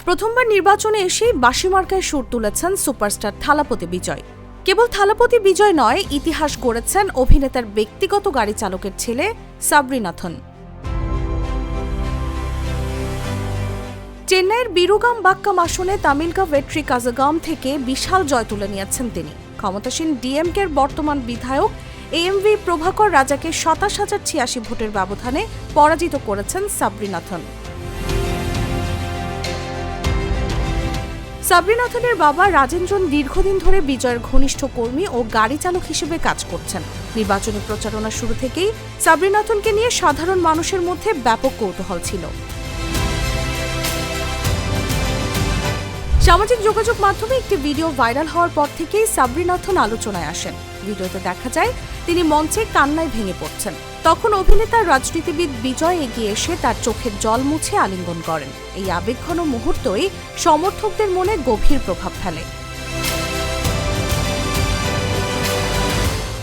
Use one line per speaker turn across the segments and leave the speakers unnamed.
প্রথমবার নির্বাচনে এসেই বাঁশি মার্কায় সুর তুলেছেন সুপারস্টার থালাপতি বিজয়। কেবল থালাপতি বিজয় নয়, ইতিহাস গড়েছেন অভিনেতার ব্যক্তিগত গাড়ি চালকের ছেলে সাবরিনাথন। চেন্নাইয়ের বিরুগাম বাক্কাম আসনে তামিলকা ভেট্রি কাজাগাম থেকে বিশাল জয় তুলে নিয়েছেন তিনি। ক্ষমতাসীন ডিএমকের বর্তমান বিধায়ক এএমভি প্রভাকর রাজাকে ২৭,০৮৬ ভোটের ব্যবধানে পরাজিত করেছেন সাবরিনাথন। সাবরিনাথনের বাবা রাজেন্দ্রন দীর্ঘদিন ধরে বিজয়ের ঘনিষ্ঠ কর্মী ও গাড়ি চালক হিসেবে কাজ করছেন। নির্বাচনী প্রচারণা শুরু থেকেই সাবরিনাথনকে নিয়ে সাধারণ মানুষের মধ্যে ব্যাপক কৌতূহল ছিল। সামাজিক যোগাযোগ মাধ্যমে একটি ভিডিও ভাইরাল হওয়ার পর থেকেই সাবরিনাথন আলোচনায় আসেন। ভিডিওতে দেখা যায় তিনি মঞ্চে কান্নায় ভেঙে পড়ছেন। তখন অভিনেতা রাজনীতিবিদ বিজয় এগিয়ে এসে তার চোখের জল মুছে আলিঙ্গন করেন। এই আবেগঘন মুহূর্তই সমর্থকদের মনে গভীর প্রভাব ফেলে।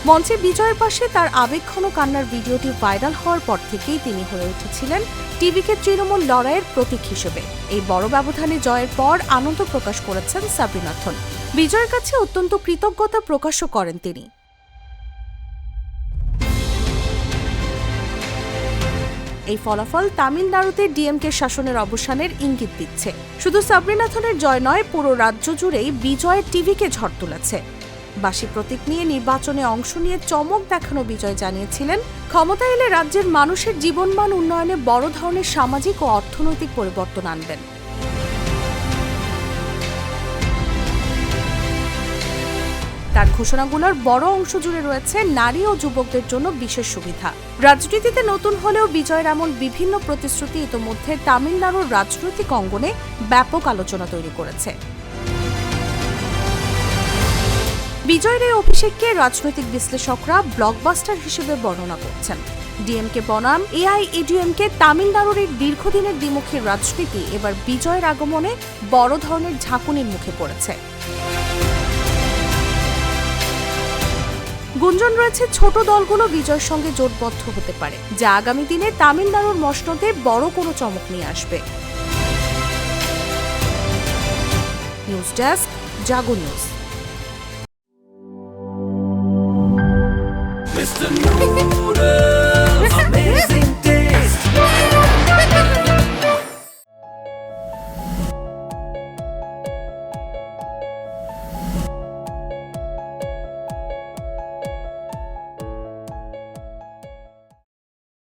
মঞ্চে বিজয়ের পাশে তার আবেগঘন কান্নার ভিডিওটি ভাইরাল হওয়ার পর থেকেই তিনি হয়ে উঠেছিলেন টিভিকে তৃণমূল লড়াইয়ের প্রতীক হিসেবে। এই বড় ব্যবধানে জয়ের পর আনন্দ প্রকাশ করেছেন সাবরিনাথন। বিজয়ের কাছে অত্যন্ত কৃতজ্ঞতা প্রকাশও করেন তিনি। এই ফলাফল তামিলনাড়ুতে ডিএমকে শাসনের অবসানের ইঙ্গিত দিচ্ছে। শুধু সাবরিনাথনের জয় নয়, পুরো রাজ্য জুড়েই বিজয়ের টিভিকে ঝড় তুলেছে। বাঁশি প্রতীক নিয়ে নির্বাচনে অংশ নিয়ে চমক দেখানো বিজয় জানিয়েছিলেন, ক্ষমতা এলে রাজ্যের মানুষের জীবনমান উন্নয়নে বড় ধরনের সামাজিক ও অর্থনৈতিক পরিবর্তন আনবেন। তার ঘোষণাগুলোর বড় অংশ জুড়ে রয়েছে নারী ও যুবকদের জন্য বিশেষ সুবিধা। রাজনীতিতে নতুন হলেও বিজয়ের এমন বিভিন্ন প্রতিশ্রুতি ইতোমধ্যে তামিলনাড়ুর রাজনৈতিক অঙ্গনে ব্যাপক আলোচনা তৈরি করেছে। বিজয়ের এই অভিষেককে রাজনৈতিক বিশ্লেষকরা ব্লকবাস্টার হিসেবে বর্ণনা করছেন। ডিএমকে বনাম এআইএডিএমকে তামিলনাড়ুর এই দীর্ঘদিনের দ্বিমুখী রাজনীতি এবার বিজয়ের আগমনে বড় ধরনের ঝাঁকুনির মুখে পড়েছে। গুঞ্জন রয়েছে ছোট দলগুলো বিজয়ের সঙ্গে জোটবদ্ধ হতে পারে, যা আগামী দিনে তামিলনাড়ুর মসনদে বড় কোনো চমক নিয়ে আসবে। নিউজ ডেস্ক, জাগো নিউজ।